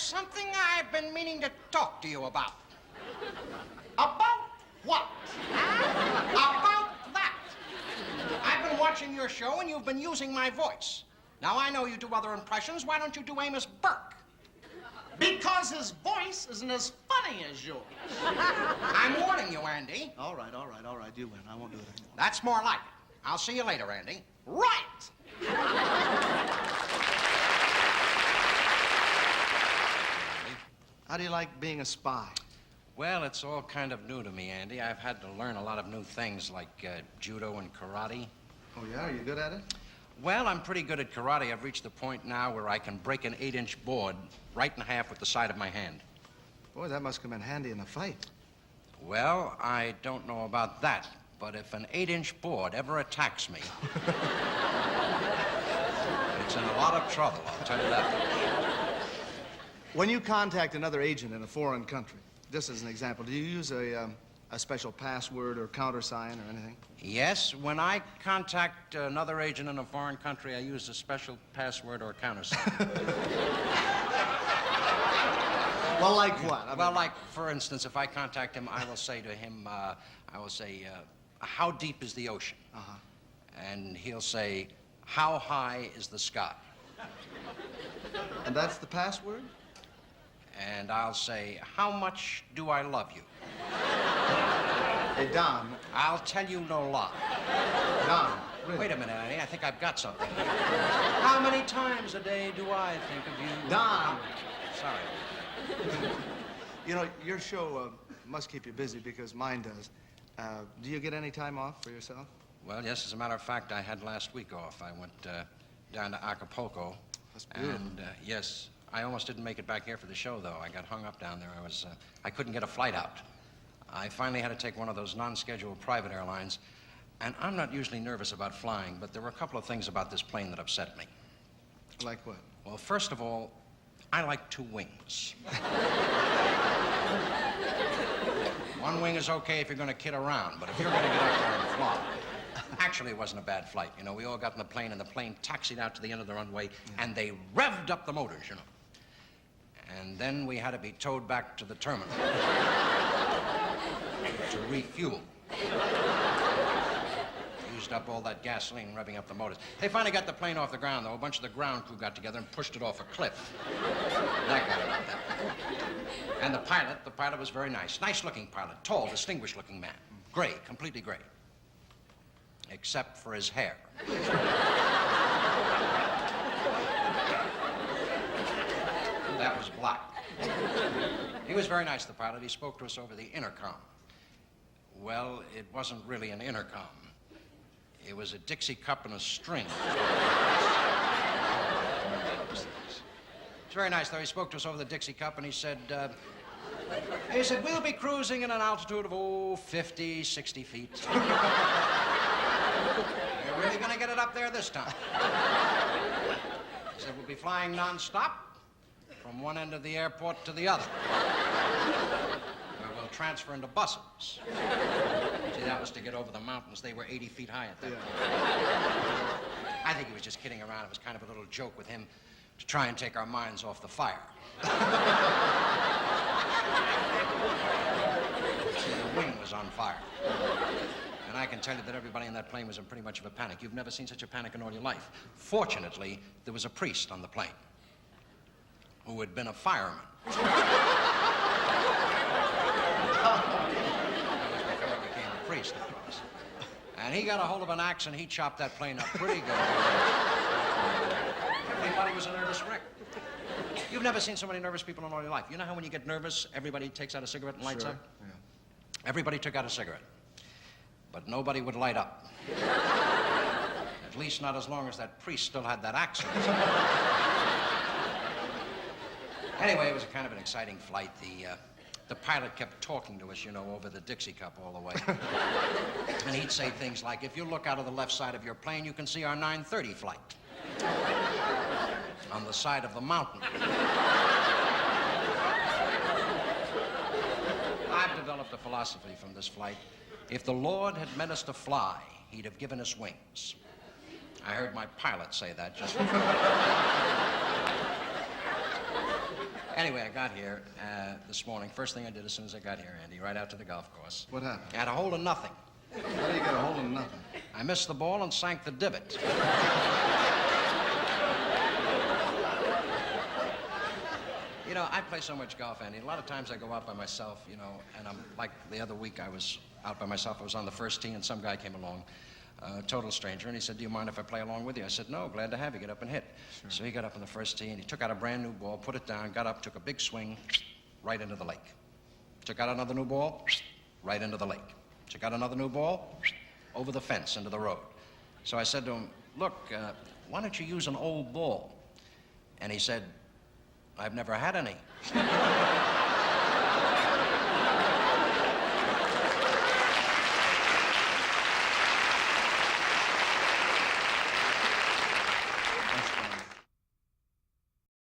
something I've been meaning to talk to you about. About what? About that. I've been watching your show, and you've been using my voice. Now, I know you do other impressions. Why don't you do Amos Burke? Because his voice isn't as funny as yours. I'm warning you, Andy. All right. You win. I won't do it anymore. That's more like it. I'll see you later, Andy. Right! How do you like being a spy? Well, it's all kind of new to me, Andy. I've had to learn a lot of new things like judo and karate. Oh, yeah? Are you good at it? Well, I'm pretty good at karate. I've reached the point now where I can break an 8-inch board right in half with the side of my hand. Boy, that must come in handy in a fight. Well, I don't know about that, but if an 8-inch board ever attacks me, it's in a lot of trouble, I'll tell you that much. When you contact another agent in a foreign country, just as an example, do you use a special password or countersign or anything? Yes, when I contact another agent in a foreign country, I use a special password or countersign. Well, like what? Well, like, for instance, if I contact him, I will say to him, how deep is the ocean? Uh-huh. And he'll say, how high is the sky? And that's the password? And I'll say, how much do I love you? Hey, Don. I'll tell you no lie. Don, really? Wait a minute, Annie. I think I've got something. How many times a day do I think of you? Don! Sorry. You know, your show must keep you busy because mine does. Do you get any time off for yourself? Well, yes, as a matter of fact, I had last week off. I went down to Acapulco. That's beautiful. And, yes, I almost didn't make it back here for the show, though. I got hung up down there. I couldn't get a flight out. I finally had to take one of those non-scheduled private airlines. And I'm not usually nervous about flying, but there were a couple of things about this plane that upset me. Like what? Well, first of all, I like 2 wings. One wing is okay if you're going to kid around, but if you're going to get up there and fly. Actually, it wasn't a bad flight. You know, we all got in the plane, and the plane taxied out to the end of the runway, and they revved up the motors, you know. And then we had to be towed back to the terminal to refuel. Used up all that gasoline revving up the motors. They finally got the plane off the ground, though. A bunch of the ground crew got together and pushed it off a cliff. That got about that. And the pilot was very nice. Nice-looking pilot. Tall, distinguished-looking man. Gray, completely gray. Except for his hair. That was black. He was very nice, the pilot. He spoke to us over the intercom. Well, it wasn't really an intercom. It was a Dixie cup and a string. It's very nice, though. He spoke to us over the Dixie cup, and he said, we'll be cruising at an altitude of, 50, 60 feet. You're really going to get it up there this time. He said, we'll be flying nonstop from one end of the airport to the other. Where we'll transfer into buses. See, that was to get over the mountains. They were 80 feet high at that point. I think he was just kidding around. It was kind of a little joke with him to try and take our minds off the fire. See, the wing was on fire. And I can tell you that everybody in that plane was in pretty much of a panic. You've never seen such a panic in all your life. Fortunately, there was a priest on the plane who had been a fireman. Before he became a priest, of course. And he got a hold of an axe and he chopped that plane up pretty good. Everybody was a nervous wreck. You've never seen so many nervous people in all your life. You know how when you get nervous, everybody takes out a cigarette and lights Sure. up? Yeah. Everybody took out a cigarette. But nobody would light up. At least not as long as that priest still had that axe in his hand. Anyway, it was a kind of an exciting flight. The pilot kept talking to us, you know, over the Dixie cup all the way. And he'd say things like, if you look out of the left side of your plane, you can see our 9:30 flight. On the side of the mountain. I've developed a philosophy from this flight. If the Lord had meant us to fly, he'd have given us wings. I heard my pilot say that just before. Anyway, I got here this morning. First thing I did as soon as I got here, Andy, right out to the golf course. What happened? I had a hole in nothing. How do you get a hole in nothing? I missed the ball and sank the divot. You know, I play so much golf, Andy. A lot of times I go out by myself, you know, and I'm like the other week I was out by myself. I was on the first tee, and some guy came along, a total stranger, and he said, "Do you mind if I play along with you?" I said, "No, glad to have you. Get up and hit." Sure. So he got up on the first tee, and he took out a brand new ball, put it down, got up, took a big swing, right into the lake. Took out another new ball, right into the lake. Took out another new ball, over the fence, into the road. So I said to him, "Look, why don't you use an old ball?" And he said, "I've never had any."